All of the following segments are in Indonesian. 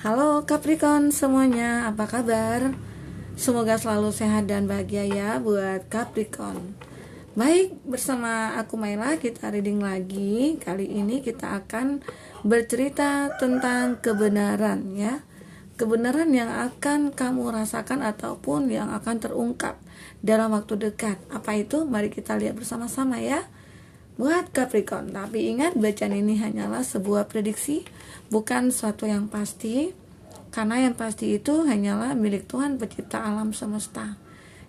Halo Capricorn semuanya, apa kabar? Semoga selalu sehat dan bahagia ya buat Capricorn. Baik, bersama aku Maila kita reading lagi. Kali ini kita akan bercerita tentang kebenaran ya. Kebenaran yang akan kamu rasakan ataupun yang akan terungkap dalam waktu dekat. Apa itu? Mari kita lihat bersama-sama ya. Buat Capricorn, tapi ingat bacaan ini hanyalah sebuah prediksi, bukan sesuatu yang pasti, karena yang pasti itu hanyalah milik Tuhan pencipta alam semesta.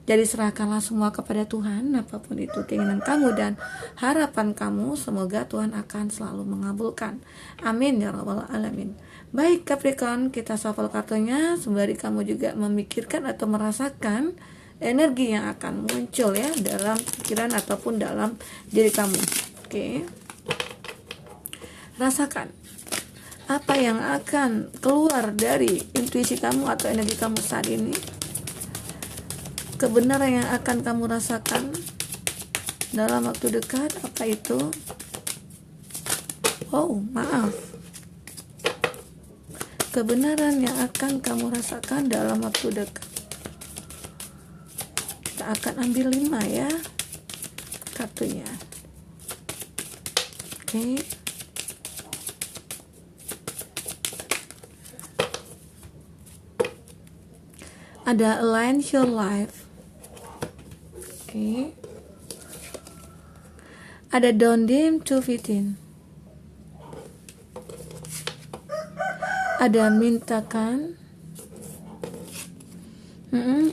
Jadi serahkanlah semua kepada Tuhan, apapun itu keinginan kamu dan harapan kamu, semoga Tuhan akan selalu mengabulkan. Amin ya rabbal alamin. Baik Capricorn, kita shuffle kartunya sembari kamu juga memikirkan atau merasakan energi yang akan muncul ya dalam pikiran ataupun dalam diri kamu. Oke. Rasakan apa yang akan keluar dari intuisi kamu atau energi kamu saat ini. Kebenaran yang akan kamu rasakan dalam waktu dekat, apa itu? Oh, maaf. Kebenaran yang akan kamu rasakan dalam waktu dekat. Akan ambil 5 ya kartunya. Oke. Ada align your life. Oke. Ada don't dim to fit in. Ada mintakan.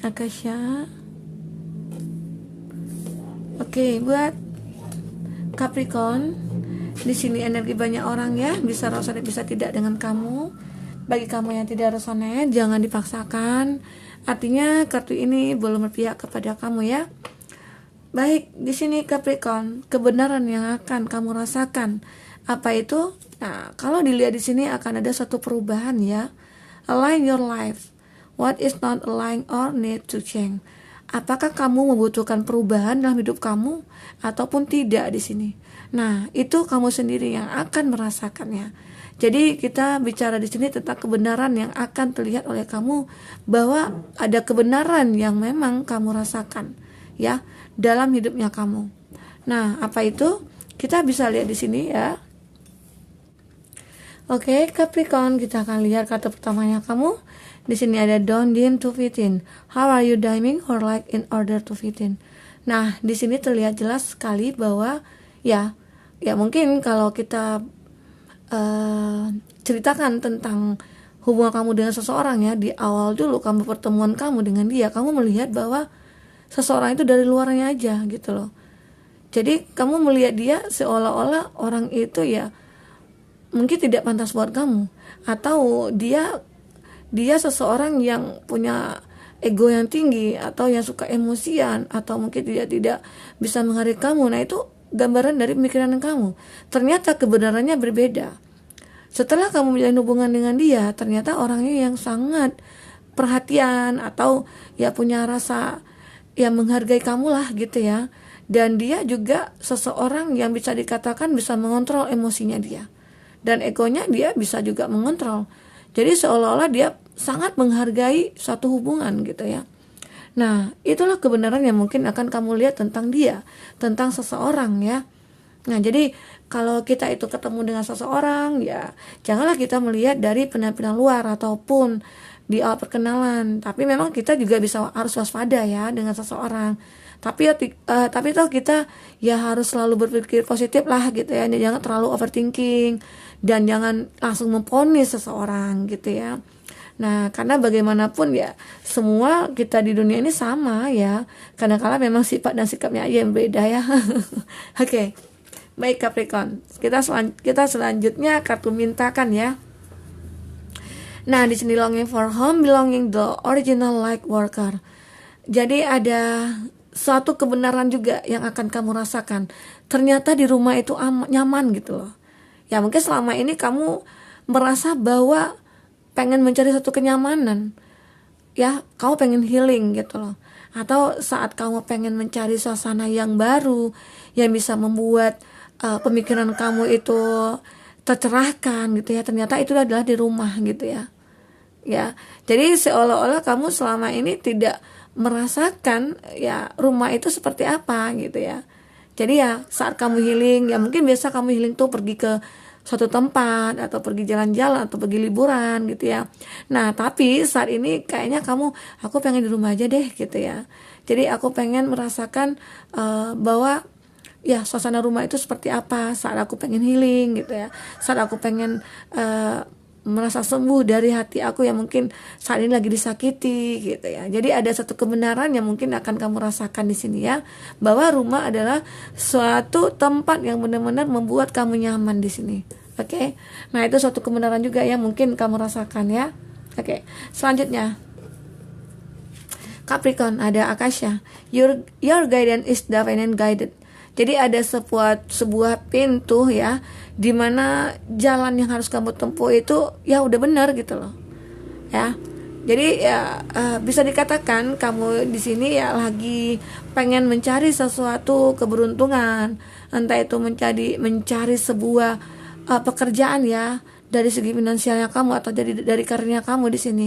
Akasha. Oke, buat Capricorn, di sini energi banyak orang ya, bisa resonate bisa tidak dengan kamu. Bagi kamu yang tidak resonate, jangan dipaksakan. Artinya kartu ini belum berpihak kepada kamu ya. Baik, di sini Capricorn, kebenaran yang akan kamu rasakan apa itu? Nah, kalau dilihat di sini akan ada satu perubahan ya. Align your life. What is not aligned or need to change? Apakah kamu membutuhkan perubahan dalam hidup kamu ataupun tidak di sini? Nah, itu kamu sendiri yang akan merasakannya. Jadi kita bicara di sini tentang kebenaran yang akan terlihat oleh kamu, bahwa ada kebenaran yang memang kamu rasakan ya dalam hidupnya kamu. Nah, apa itu? Kita bisa lihat di sini ya. Oke, Capricorn, kita akan lihat kartu pertamanya kamu. Di sini ada don't dim to fit in. How are you dimming or like in order to fit in? Nah, di sini terlihat jelas sekali bahwa ya mungkin kalau kita ceritakan tentang hubungan kamu dengan seseorang ya, di awal dulu kamu pertemuan kamu dengan dia, kamu melihat bahwa seseorang itu dari luarnya aja gitu loh. Jadi kamu melihat dia seolah-olah orang itu ya mungkin tidak pantas buat kamu, atau dia seseorang yang punya ego yang tinggi, atau yang suka emosian, atau mungkin dia tidak bisa menghargai kamu. Nah, itu gambaran dari pemikiran kamu. Ternyata kebenarannya berbeda. Setelah kamu menjalin hubungan dengan dia, ternyata orangnya yang sangat perhatian, atau ya punya rasa yang menghargai kamu lah gitu ya. Dan dia juga seseorang yang bisa dikatakan bisa mengontrol emosinya dia, dan egonya dia bisa juga mengontrol. Jadi seolah-olah dia sangat menghargai suatu hubungan gitu ya. Nah, itulah kebenaran yang mungkin akan kamu lihat tentang dia, tentang seseorang ya. Nah, jadi kalau kita itu ketemu dengan seseorang ya, janganlah kita melihat dari penampilan luar ataupun di awal perkenalan. Tapi memang kita juga harus waspada ya dengan seseorang. Tapi toh kita ya harus selalu berpikir positif lah gitu ya. Jangan terlalu overthinking dan jangan langsung memvonis seseorang gitu ya. Nah, karena bagaimanapun ya semua kita di dunia ini sama ya. Kadang-kala memang sifat dan sikapnya aja yang beda ya. Oke. Baik Capricorn. Kita selanjutnya kartu mintakan ya. Nah, di sini longing for home, belonging the original light worker. Jadi ada suatu kebenaran juga yang akan kamu rasakan. Ternyata di rumah itu nyaman gitu loh. Ya mungkin selama ini kamu merasa bahwa pengen mencari satu kenyamanan. Ya, kamu pengen healing gitu loh. Atau saat kamu pengen mencari suasana yang baru, yang bisa membuat pemikiran kamu itu tercerahkan gitu ya. Ternyata itu adalah di rumah gitu ya. ya. Jadi seolah-olah kamu selama ini tidak merasakan ya rumah itu seperti apa gitu ya. Jadi ya saat kamu healing, ya mungkin biasa kamu healing tuh pergi ke suatu tempat atau pergi jalan-jalan atau pergi liburan gitu ya. Nah tapi saat ini kayaknya aku pengen di rumah aja deh gitu ya. Jadi aku pengen merasakan bahwa ya suasana rumah itu seperti apa saat aku pengen healing gitu ya. Saat aku pengen merasa sembuh dari hati aku yang mungkin saat ini lagi disakiti gitu ya. Jadi ada satu kebenaran yang mungkin akan kamu rasakan di sini ya, bahwa rumah adalah suatu tempat yang benar-benar membuat kamu nyaman di sini. Oke. Nah, itu suatu kebenaran juga yang mungkin kamu rasakan ya. Oke. Selanjutnya Capricorn, ada Akasha. Your guidance is divine and guided. Jadi ada sebuah pintu ya, dimana jalan yang harus kamu tempuh itu ya udah benar gitu loh, ya. Jadi ya bisa dikatakan kamu di sini ya lagi pengen mencari sesuatu keberuntungan, entah itu mencari sebuah pekerjaan ya, dari segi finansialnya kamu atau dari karirnya kamu di sini.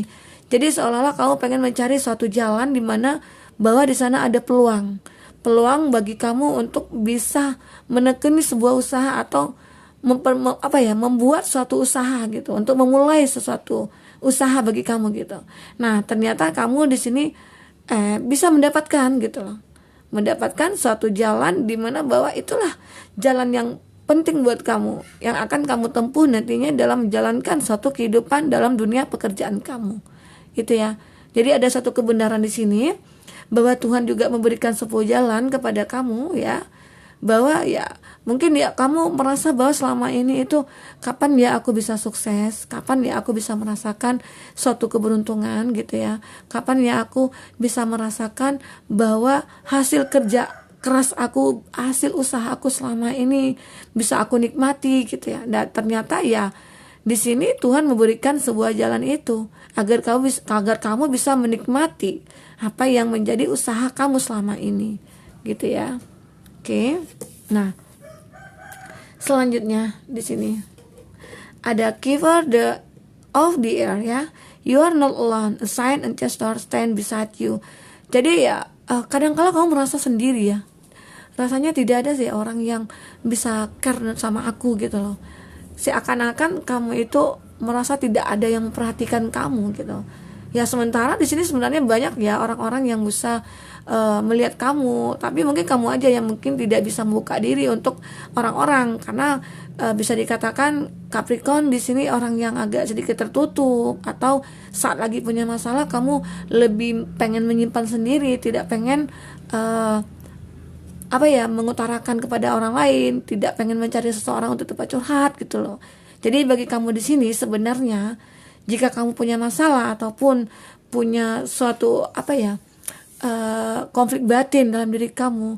Jadi seolah-olah kamu pengen mencari suatu jalan di mana bahwa di sana ada peluang bagi kamu untuk bisa menekuni sebuah usaha atau membuat suatu usaha gitu, untuk memulai sesuatu usaha bagi kamu gitu. Nah, ternyata kamu di sini bisa mendapatkan gitu loh. Mendapatkan suatu jalan di mana bahwa itulah jalan yang penting buat kamu, yang akan kamu tempuh nantinya dalam menjalankan suatu kehidupan dalam dunia pekerjaan kamu. Gitu ya. Jadi ada satu kebenaran di sini bahwa Tuhan juga memberikan sebuah jalan kepada kamu ya, bahwa ya mungkin ya kamu merasa bahwa selama ini itu kapan ya aku bisa sukses, kapan ya aku bisa merasakan suatu keberuntungan gitu ya, kapan ya aku bisa merasakan bahwa hasil kerja keras aku, hasil usaha aku selama ini bisa aku nikmati gitu ya. Dan ternyata ya di sini Tuhan memberikan sebuah jalan itu agar kamu bisa menikmati apa yang menjadi usaha kamu selama ini gitu ya. Oke. Nah, selanjutnya di sini ada keeper of the air ya. You are not alone, a sign and gesture stand beside you. Jadi ya kadang-kala kamu merasa sendiri ya. Rasanya tidak ada sih orang yang bisa care sama aku gitu loh. Seakan-akan kamu itu merasa tidak ada yang memperhatikan kamu gitu. Ya sementara di sini sebenarnya banyak ya orang-orang yang bisa melihat kamu, tapi mungkin kamu aja yang mungkin tidak bisa membuka diri untuk orang-orang, karena bisa dikatakan Capricorn di sini orang yang agak sedikit tertutup, atau saat lagi punya masalah kamu lebih pengen menyimpan sendiri, tidak pengen mengutarakan kepada orang lain, tidak pengen mencari seseorang untuk tempat curhat gitu loh. Jadi bagi kamu di sini sebenarnya jika kamu punya masalah ataupun punya suatu konflik batin dalam diri kamu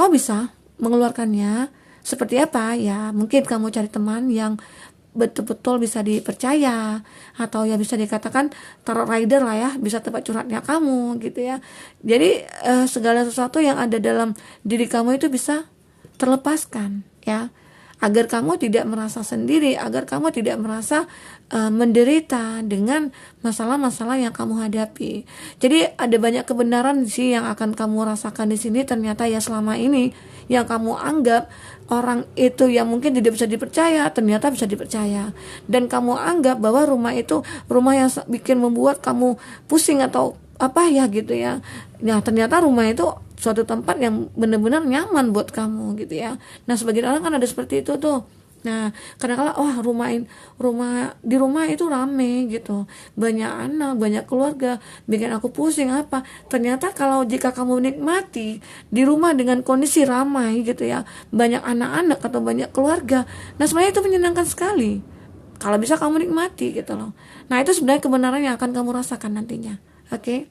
bisa mengeluarkannya. Seperti apa ya? Mungkin kamu cari teman yang betul-betul bisa dipercaya, atau ya bisa dikatakan tarot rider lah ya, bisa tempat curhatnya kamu gitu ya. Jadi segala sesuatu yang ada dalam diri kamu itu bisa terlepaskan ya, agar kamu tidak merasa sendiri, agar kamu tidak merasa menderita dengan masalah-masalah yang kamu hadapi. Jadi ada banyak kebenaran sih yang akan kamu rasakan di sini. Ternyata ya selama ini yang kamu anggap orang itu yang mungkin tidak bisa dipercaya, ternyata bisa dipercaya. Dan kamu anggap bahwa rumah itu rumah yang bikin membuat kamu pusing atau apa ya gitu ya. Nah ternyata rumah itu suatu tempat yang benar-benar nyaman buat kamu gitu ya. Nah sebagian orang kan ada seperti itu tuh. Nah kadang-kadang di rumah itu rame gitu, banyak anak, banyak keluarga, bikin aku pusing apa. Ternyata kalau jika kamu nikmati di rumah dengan kondisi ramai gitu ya, banyak anak-anak atau banyak keluarga, nah sebenarnya itu menyenangkan sekali kalau bisa kamu nikmati gitu loh. Nah itu sebenarnya kebenaran yang akan kamu rasakan nantinya. Oke.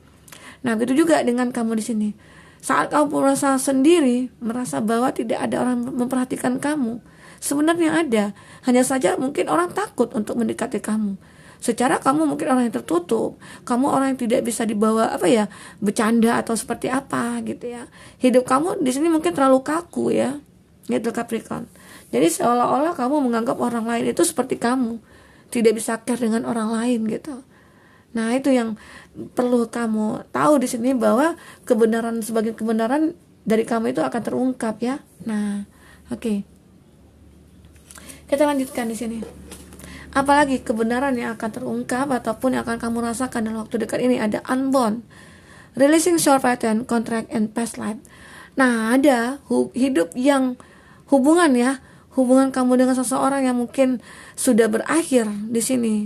Nah begitu juga dengan kamu di sini. Saat kamu merasa sendiri, merasa bahwa tidak ada orang memperhatikan kamu, sebenarnya ada. Hanya saja mungkin orang takut untuk mendekati kamu. Secara kamu mungkin orang yang tertutup, kamu orang yang tidak bisa dibawa bercanda atau seperti apa gitu ya. Hidup kamu di sini mungkin terlalu kaku ya, gitu Capricorn. Jadi seolah-olah kamu menganggap orang lain itu seperti kamu, tidak bisa care dengan orang lain gitu. Nah, itu yang perlu kamu tahu di sini, bahwa kebenaran, sebagian kebenaran dari kamu itu akan terungkap ya. Nah, oke. Kita lanjutkan di sini. Apalagi kebenaran yang akan terungkap ataupun yang akan kamu rasakan dalam waktu dekat ini, ada unbound, releasing short pattern, contract, and past life. Nah, ada hidup yang hubungan ya, hubungan kamu dengan seseorang yang mungkin sudah berakhir di sini.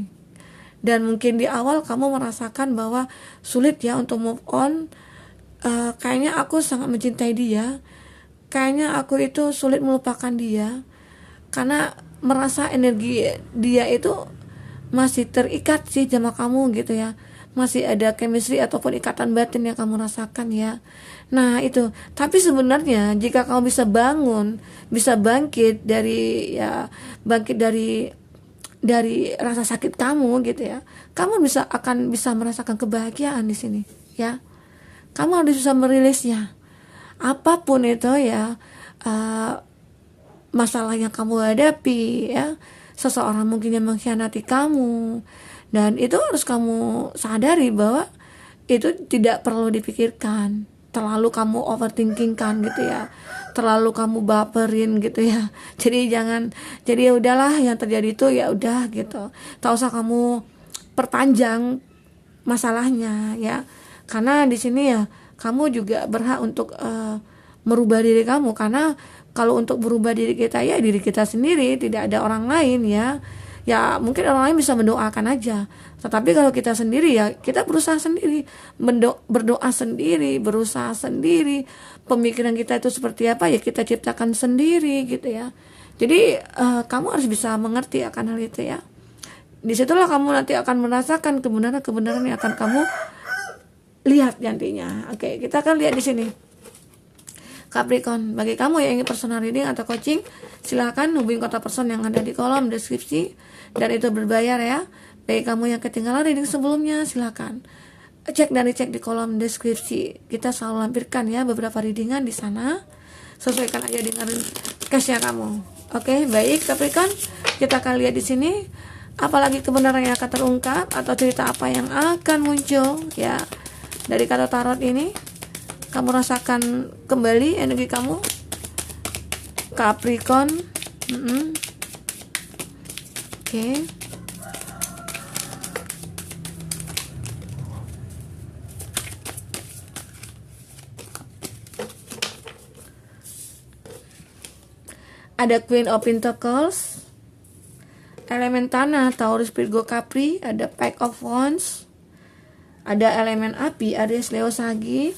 Dan mungkin di awal kamu merasakan bahwa sulit ya untuk move on. Kayaknya aku sangat mencintai dia, kayaknya aku itu sulit melupakan dia, karena merasa energi dia itu masih terikat sih sama kamu gitu ya, masih ada chemistry ataupun ikatan batin yang kamu rasakan ya. Nah itu, tapi sebenarnya jika kamu bisa bangun, bisa bangkit dari rasa sakit kamu gitu ya, kamu akan bisa merasakan kebahagiaan di sini ya. Kamu harus bisa merilisnya, apapun itu ya, masalah yang kamu hadapi ya, seseorang mungkin yang mengkhianati kamu, dan itu harus kamu sadari bahwa itu tidak perlu dipikirkan, terlalu kamu overthinking kan gitu ya, terlalu kamu baperin gitu ya. Jadi ya udahlah, yang terjadi itu ya udah gitu, tak usah kamu perpanjang masalahnya ya. Karena di sini ya kamu juga berhak untuk merubah diri kamu, karena kalau untuk berubah diri kita ya diri kita sendiri, tidak ada orang lain ya. Ya mungkin orang lain bisa mendoakan aja, tetapi kalau kita sendiri ya kita berusaha sendiri, berdoa sendiri, berusaha sendiri. Pemikiran kita itu seperti apa ya kita ciptakan sendiri gitu ya. Jadi kamu harus bisa mengerti akan hal itu ya. Disitulah kamu nanti akan merasakan kebenaran yang akan kamu lihat nantinya. Oke, kita akan lihat di sini. Capricorn, bagi kamu yang ingin personal reading atau coaching, silakan hubungi kontak person yang ada di kolom deskripsi, dan itu berbayar ya. Bagi kamu yang ketinggalan reading sebelumnya, silakan cek dan dicek di kolom deskripsi. Kita selalu lampirkan ya beberapa readingan di sana. Sesuaikan aja dengan cashnya kamu. Oke, baik Capricorn, kita akan lihat di sini apalagi kebenaran yang akan terungkap atau cerita apa yang akan muncul ya. Dari kata tarot ini, kamu rasakan kembali energi kamu, Capricorn. Oke. Ada Queen of Pentacles, elemen tanah, Taurus, Virgo, Capri. Ada Page of Wands, ada elemen api, Aries, Leo, Sagi.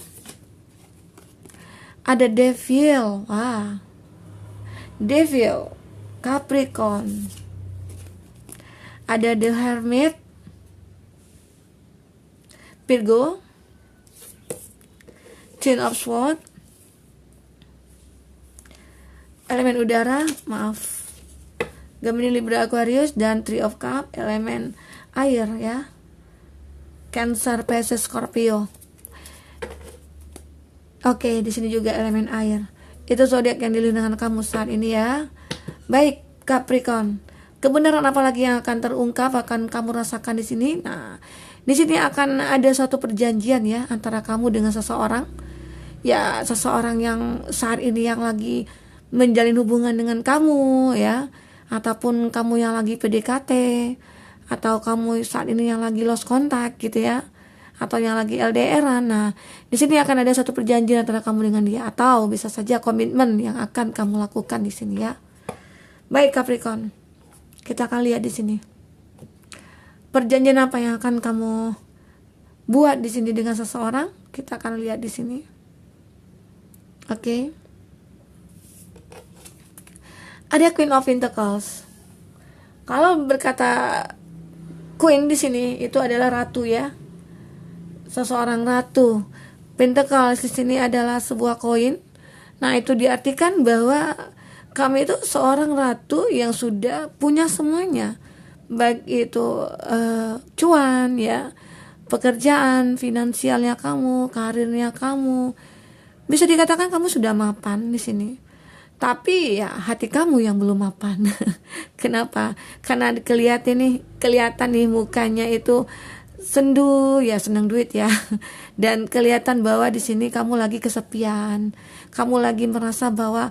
Ada Devil, Devil, Capricorn. Ada The Hermit, Virgo, Ten of Swords, elemen udara, Gemini, Libra, Aquarius, dan Three of Cups, elemen air ya, Cancer, Pisces, Scorpio. Oke, di sini juga elemen air. Itu zodiak yang dilihat dengan kamu saat ini ya. Baik, Capricorn. Kebenaran apa lagi yang akan terungkap, akan kamu rasakan di sini? Nah, di sini akan ada suatu perjanjian ya antara kamu dengan seseorang. Ya, seseorang yang saat ini yang lagi menjalin hubungan dengan kamu ya, ataupun kamu yang lagi PDKT, atau kamu saat ini yang lagi lost contact gitu ya, atau yang lagi LDR-an. Nah, di sini akan ada satu perjanjian antara kamu dengan dia, atau bisa saja komitmen yang akan kamu lakukan di sini ya. Baik Capricorn, kita akan lihat di sini perjanjian apa yang akan kamu buat di sini dengan seseorang. Kita akan lihat di sini. Oke. Ada Queen of Pentacles. Kalau berkata Queen di sini itu adalah ratu ya. Seseorang ratu. Pentacles di sini adalah sebuah koin. Nah, itu diartikan bahwa kami itu seorang ratu yang sudah punya semuanya. Baik itu cuan ya, pekerjaan, finansialnya kamu, karirnya kamu. Bisa dikatakan kamu sudah mapan di sini. Tapi ya hati kamu yang belum mapan. Kenapa? Karena kelihatan nih mukanya itu sendu ya, senang duit ya. Dan kelihatan bahwa di sini kamu lagi kesepian, kamu lagi merasa bahwa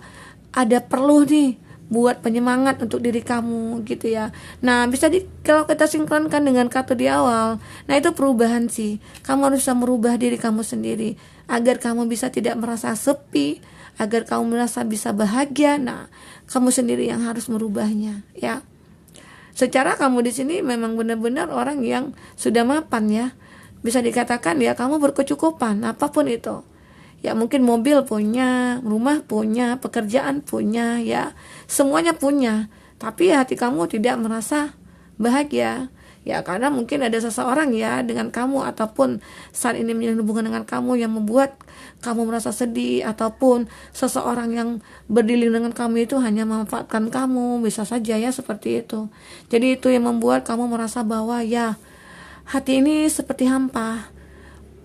ada perlu nih buat penyemangat untuk diri kamu gitu ya. Nah, bisa kalau kita sinkronkan dengan kartu di awal, nah itu perubahan sih. Kamu harus bisa merubah diri kamu sendiri agar kamu bisa tidak merasa sepi, agar kamu merasa bisa bahagia. Nah, kamu sendiri yang harus merubahnya ya. Secara kamu di sini memang benar-benar orang yang sudah mapan ya. Bisa dikatakan ya kamu berkecukupan apapun itu. Ya mungkin mobil punya, rumah punya, pekerjaan punya ya. Semuanya punya. Tapi hati kamu tidak merasa bahagia. Ya karena mungkin ada seseorang ya dengan kamu ataupun saat ini menjalin hubungan dengan kamu yang membuat kamu merasa sedih, ataupun seseorang yang berdilin dengan kamu itu hanya memanfaatkan kamu, bisa saja ya seperti itu. Jadi itu yang membuat kamu merasa bahwa ya hati ini seperti hampa.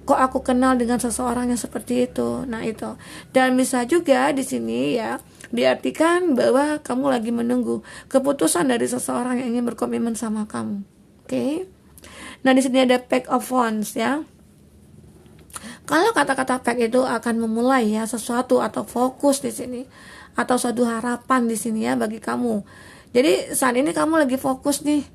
Kok aku kenal dengan seseorang yang seperti itu? Nah itu. Dan bisa juga di sini ya diartikan bahwa kamu lagi menunggu keputusan dari seseorang yang ingin berkomitmen sama kamu. Oke. Nah di sini ada Page of Wands ya. Kalau kata-kata Page itu akan memulai ya sesuatu atau fokus di sini atau suatu harapan di sini ya bagi kamu. Jadi saat ini kamu lagi fokus nih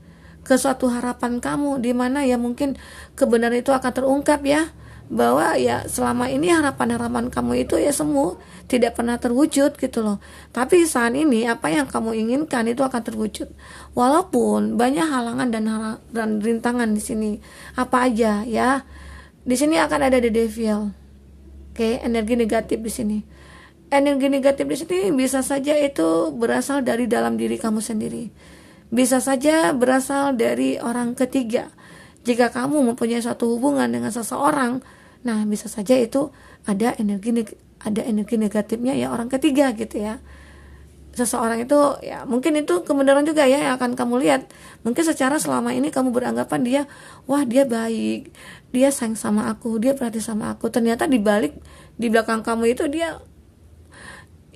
ke suatu harapan kamu, di mana ya mungkin kebenaran itu akan terungkap ya, bahwa ya selama ini harapan-harapan kamu itu ya semu tidak pernah terwujud gitu loh. Tapi saat ini apa yang kamu inginkan itu akan terwujud. Walaupun banyak halangan dan rintangan di sini. Apa aja ya? Di sini akan ada the devil. Oke, energi negatif di sini. Energi negatif di sini bisa saja itu berasal dari dalam diri kamu sendiri. Bisa saja berasal dari orang ketiga. Jika kamu mempunyai suatu hubungan dengan seseorang, nah bisa saja itu ada energi negatifnya ya orang ketiga gitu ya. Seseorang itu ya mungkin itu kebenaran juga ya yang akan kamu lihat. Mungkin secara selama ini kamu beranggapan dia, wah dia baik, dia sayang sama aku, dia perhati sama aku. Ternyata di belakang kamu itu dia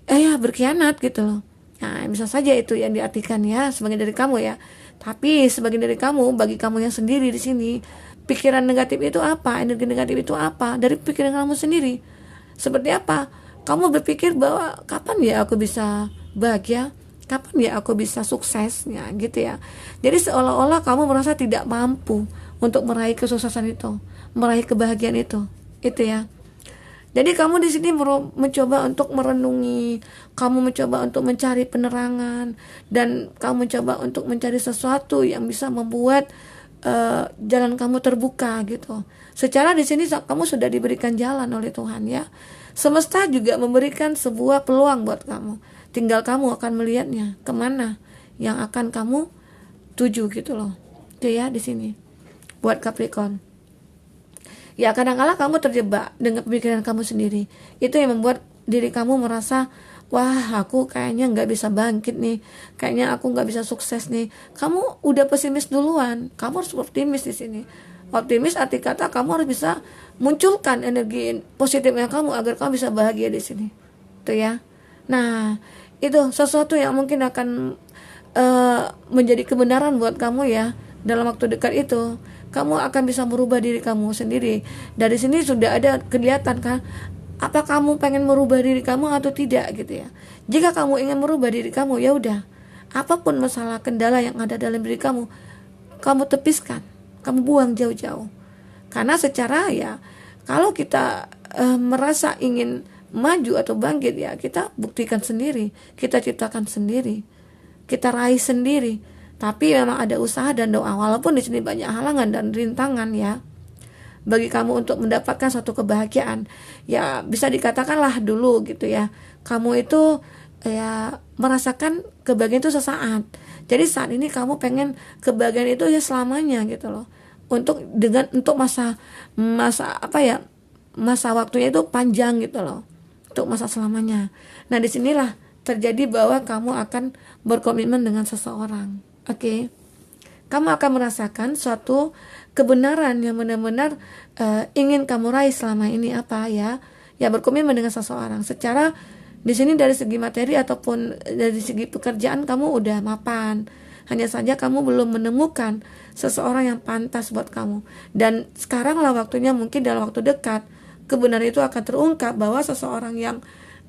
ya berkhianat gitu loh. Nah, bisa saja itu yang diartikan ya sebagian dari kamu ya. Tapi sebagian dari kamu, bagi kamu yang sendiri di sini, pikiran negatif itu apa? Energi negatif itu apa? Dari pikiran kamu sendiri. Seperti apa? Kamu berpikir bahwa kapan ya aku bisa bahagia? Kapan ya aku bisa sukses? Ya, gitu ya. Jadi seolah-olah kamu merasa tidak mampu untuk meraih kesuksesan itu, meraih kebahagiaan itu. Itu ya. Jadi kamu di sini mencoba untuk merenungi, kamu mencoba untuk mencari penerangan, dan kamu mencoba untuk mencari sesuatu yang bisa membuat jalan kamu terbuka gitu. Secara di sini kamu sudah diberikan jalan oleh Tuhan ya. Semesta juga memberikan sebuah peluang buat kamu. Tinggal kamu akan melihatnya kemana yang akan kamu tuju gitu loh. Itu ya di sini. Buat Capricorn. Ya kadang-kala kamu terjebak dengan pemikiran kamu sendiri. Itu yang membuat diri kamu merasa, wah aku kayaknya gak bisa bangkit nih, kayaknya aku gak bisa sukses nih. Kamu udah pesimis duluan. Kamu harus optimis di sini. Optimis arti kata kamu harus bisa munculkan energi positifnya kamu agar kamu bisa bahagia di sini. Itu ya. Nah itu sesuatu yang mungkin akan menjadi kebenaran buat kamu ya dalam waktu dekat itu. Kamu akan bisa merubah diri kamu sendiri. Dari sini sudah ada kelihatan kan, apa kamu pengen merubah diri kamu atau tidak gitu ya. Jika kamu ingin merubah diri kamu, ya udah, apapun masalah kendala yang ada dalam diri kamu tepiskan, kamu buang jauh-jauh. Karena secara ya, kalau kita merasa ingin maju atau bangkit ya, kita buktikan sendiri, kita ciptakan sendiri, kita raih sendiri. Tapi memang ada usaha dan doa, walaupun di sini banyak halangan dan rintangan ya. Bagi kamu untuk mendapatkan suatu kebahagiaan, ya bisa dikatakanlah dulu gitu ya. Kamu itu ya merasakan kebahagiaan itu sesaat. Jadi saat ini kamu pengen kebahagiaan itu ya selamanya gitu loh. Untuk masa apa ya? Masa waktunya itu panjang gitu loh. Untuk masa selamanya. Nah, disinilah terjadi bahwa kamu akan berkomitmen dengan seseorang. Oke, kamu akan merasakan suatu kebenaran yang benar-benar ingin kamu raih selama ini apa ya? Ya berkomitmen dengan seseorang. Secara di sini dari segi materi ataupun dari segi pekerjaan kamu udah mapan. Hanya saja kamu belum menemukan seseorang yang pantas buat kamu. Dan sekaranglah waktunya, mungkin dalam waktu dekat kebenaran itu akan terungkap bahwa seseorang yang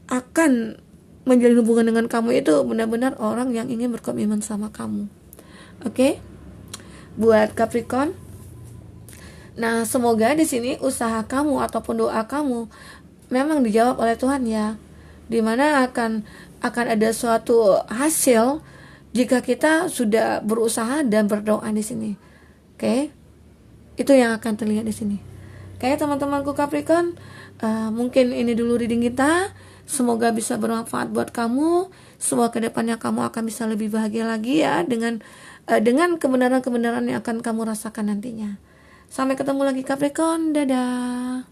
akan menjalin hubungan dengan kamu itu benar-benar orang yang ingin berkomitmen sama kamu. Oke? Buat Capricorn, nah semoga di sini usaha kamu ataupun doa kamu memang dijawab oleh Tuhan ya. Dimana akan ada suatu hasil jika kita sudah berusaha dan berdoa di sini. Oke? Itu yang akan terlihat di sini. Oke, teman-temanku Capricorn, mungkin ini dulu reading kita. Semoga bisa bermanfaat buat kamu. Semoga kedepannya kamu akan bisa lebih bahagia lagi ya dengan kebenaran-kebenaran yang akan kamu rasakan nantinya. Sampai ketemu lagi Capricorn, dadah.